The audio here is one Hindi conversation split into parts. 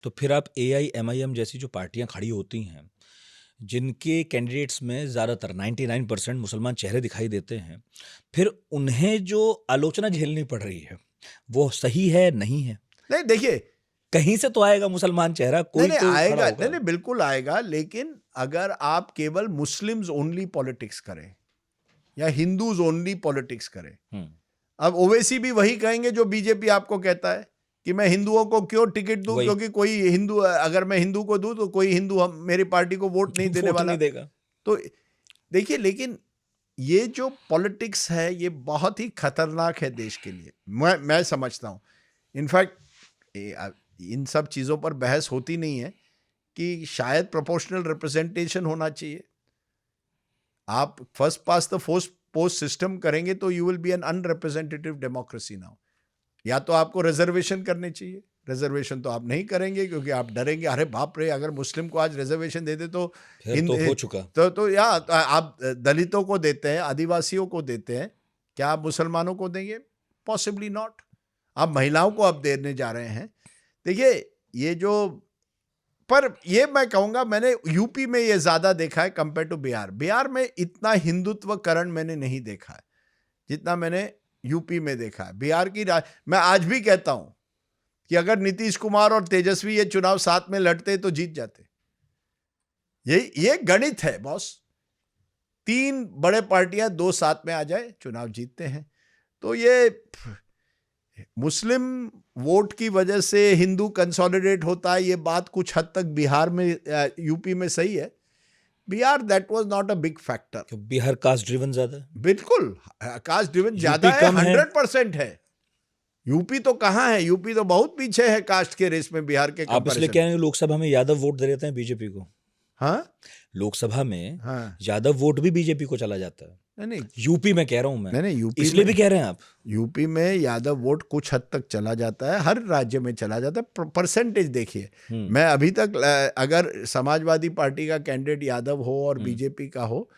तो फिर आप एआईएमआईएम जैसी जो पार्टियां खड़ी होती हैं, जिनके कैंडिडेट्स में ज़्यादातर 99% मुसलमान चेहरे दिखाई देते हैं, फिर उन्हें जो आलोचना झेलनी पड़ रही है, वो सही है, नहीं है? नहीं देखिए, कहीं से तो आएगा मुसलमान चेहरा, नहीं कोई नहीं तो खड़ा आएगा, नहीं होगा। नहीं बिल्कुल आएगा, लेकिन अगर आप केवल मुस्लिम्स ओनली पॉलिटिक्स करें या हिंदूज ओनली पॉलिटिक्स करें, अब ओवैसी भी वही कहेंगे जो बीजेपी आपको कहता है कि मैं हिंदुओं को क्यों टिकट दूं, वही। क्योंकि कोई हिंदू, अगर मैं हिंदू को दूं तो कोई हिंदू हम मेरी पार्टी को वोट नहीं देने वोट वाला। नहीं देगा। तो देखिए, लेकिन ये जो पॉलिटिक्स है ये बहुत ही खतरनाक है देश के लिए, मैं समझता हूँ। इनफैक्ट इन सब चीज़ों पर बहस होती नहीं है कि शायद प्रोपोर्शनल रिप्रेजेंटेशन होना चाहिए। आप first past the post system करेंगे तो you will be an unrepresentative democracy now. या तो आपको रिजर्वेशन करने चाहिए, रिजर्वेशन तो आप नहीं करेंगे क्योंकि आप डरेंगे, अरे बाप रे अगर मुस्लिम को आज रिजर्वेशन दे दे तो फिर तो हो चुका। तो या आप दलितों को देते हैं, आदिवासियों को देते हैं, क्या आप मुसलमानों को देंगे? Possibly not. आप महिलाओं को अब देने जा रहे हैं। देखिए ये जो, पर ये मैं कहूँगा मैंने यूपी में ये ज़्यादा देखा है कंपेयर टू बिहार। बिहार में इतना हिंदुत्वकरण मैंने नहीं देखा है जितना मैंने यूपी में देखा है। बिहार की मैं आज भी कहता हूँ कि अगर नीतीश कुमार और तेजस्वी ये चुनाव साथ में लड़ते तो जीत जाते। ये गणित है बॉस। 3 बड़े पार्टियां 2 साथ में आ जाए, चुनाव जीतते हैं। तो ये मुस्लिम वोट की वजह से हिंदू कंसोलिडेट होता है, ये बात कुछ हद तक बिहार में, यूपी में सही है। Bihar that was not a big factor. Bihar caste driven ज्यादा है। बिल्कुल कास्ट ड्रिवन ज्यादा है, 100% है। यूपी तो कहाँ है, यूपी तो बहुत पीछे है कास्ट के रेस में बिहार के। आप इसलिए कह रहे हैं लोकसभा में यादव वोट दे देते हैं बीजेपी को? हाँ, लोकसभा में हाँ, यादव वोट भी बीजेपी को चला जाता है। नहीं यूपी में कह रहा हूं मैं। नहीं, यूपी इसलिए भी कह रहे हैं आप? यूपी में यादव वोट कुछ हद तक चला जाता है, हर राज्य में चला जाता है। परसेंटेज देखिए, मैं अभी तक अगर समाजवादी पार्टी का कैंडिडेट यादव हो और बीजेपी का हो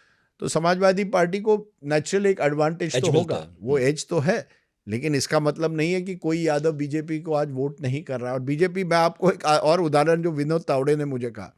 तो समाजवादी पार्टी को नेचुरल एक एडवांटेज तो होगा, वो एज तो है। लेकिन इसका मतलब नहीं है कि कोई यादव बीजेपी को आज वोट नहीं कर रहा है। और बीजेपी, मैं आपको एक और उदाहरण जो विनोद तावड़े ने मुझे कहा,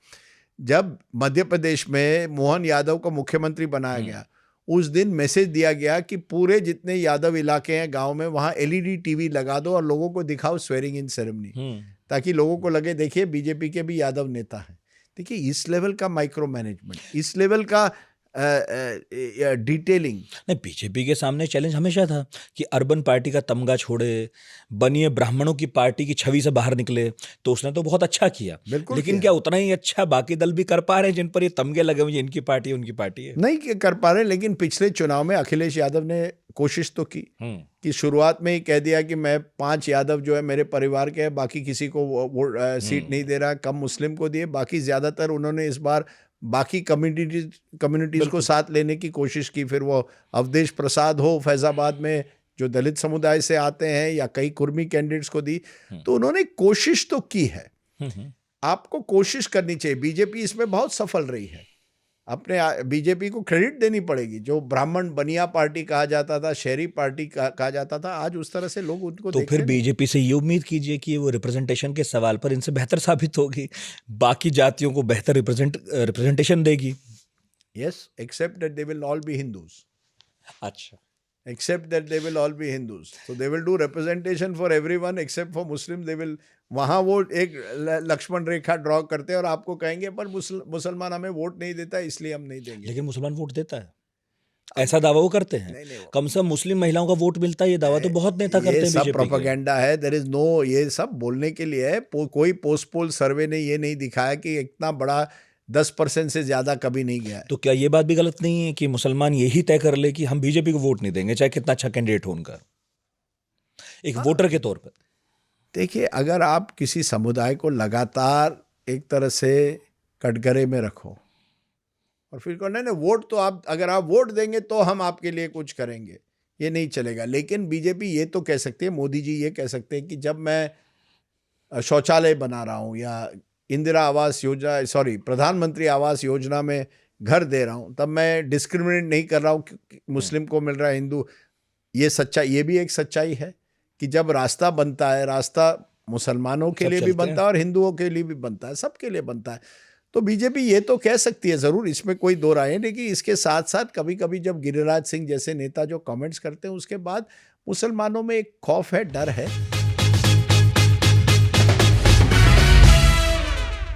जब मध्य प्रदेश में मोहन यादव को मुख्यमंत्री बनाया गया, उस दिन मैसेज दिया गया कि पूरे जितने यादव इलाके हैं गांव में, वहां एलईडी टीवी लगा दो और लोगों को दिखाओ स्वेरिंग इन सेरेमनी, ताकि लोगों को लगे देखिए बीजेपी के भी यादव नेता हैं। देखिए इस लेवल का माइक्रो मैनेजमेंट, इस लेवल का डिटेलिंग। नहीं, बीजेपी के सामने चैलेंज हमेशा था कि अर्बन पार्टी का तमगा छोड़े, बनिए ब्राह्मणों की पार्टी की छवि से बाहर निकले। तो उसने तो बहुत अच्छा किया, लेकिन क्या उतना ही अच्छा बाकी दल भी कर पा रहे हैं जिन पर ये तमगे लगे हुए, इनकी पार्टी उनकी पार्टी है? नहीं कर पा रहे। लेकिन पिछले चुनाव में अखिलेश यादव ने कोशिश तो की कि शुरुआत में ही कह दिया कि मैं 5 यादव जो है मेरे परिवार के हैं, बाकी किसी को वो सीट नहीं दे रहा। कम मुस्लिम को दिए, बाकी ज्यादातर उन्होंने इस बार बाकी कम्युनिटीज को साथ लेने की कोशिश की। फिर वो अवधेश प्रसाद हो फैजाबाद में जो दलित समुदाय से आते हैं, या कई कुर्मी कैंडिडेट्स को दी। तो उन्होंने कोशिश तो की है, आपको कोशिश करनी चाहिए। बीजेपी इसमें बहुत सफल रही है, अपने बीजेपी को क्रेडिट देनी पड़ेगी। जो ब्राह्मण बनिया पार्टी कहा जाता था, शहरी पार्टी कहा जाता था, आज उस तरह से लोग उनको तो फिर बीजेपी से ये उम्मीद कीजिए कि वो रिप्रेजेंटेशन के सवाल पर इनसे बेहतर साबित होगी, बाकी जातियों को बेहतर रिप्रेजेंटेशन देगी। Yes, except that they will all be Hindus. अच्छा, except that they will all be Hindus, so they will do representation for everyone except for Muslim. They will, वहाँ वो एक लक्ष्मण रेखा ड्रॉ करते हैं और आपको कहेंगे पर मुसलमान हमें वोट नहीं देता इसलिए हम नहीं देंगे। लेकिन मुसलमान वोट देता है, ऐसा दावा वो करते हैं। नहीं, कम से कम मुस्लिम महिलाओं का वोट मिलता है, ये दावा तो बहुत नेता करते हैं। ये सब प्रोपेगेंडा है, देयर इज नो, ये सब बोलने के लिए है। कोई पोस्ट पोल सर्वे ने ये नहीं दिखाया कि इतना बड़ा 10% से ज्यादा कभी नहीं गया है। तो क्या ये बात भी गलत नहीं है कि मुसलमान यही तय कर ले कि हम बीजेपी को वोट नहीं देंगे, चाहे कितना अच्छा कैंडिडेट हो उनका, एक वोटर के तौर पर? देखिए, अगर आप किसी समुदाय को लगातार एक तरह से कटघरे में रखो और फिर कहो नहीं वोट तो आप, अगर आप वोट देंगे तो हम आपके लिए कुछ करेंगे, ये नहीं चलेगा। लेकिन बीजेपी ये तो कह सकती है, मोदी जी ये कह सकते हैं कि जब मैं शौचालय बना रहा हूँ या इंदिरा आवास योजना, सॉरी प्रधानमंत्री आवास योजना में घर दे रहा हूँ, तब मैं डिस्क्रिमिनेट नहीं कर रहा हूँ कि मुस्लिम को मिल रहा है, हिंदू। ये सच्चाई, ये भी एक सच्चाई है कि जब रास्ता बनता है, रास्ता मुसलमानों के सब लिए भी चलते बनता है और हिंदुओं के लिए भी बनता है, सबके लिए बनता है। तो बीजेपी ये तो कह सकती है ज़रूर, इसमें कोई दो राय है, लेकिन इसके साथ साथ कभी कभी जब गिरिराज सिंह जैसे नेता जो कमेंट्स करते हैं उसके बाद मुसलमानों में एक खौफ है, डर है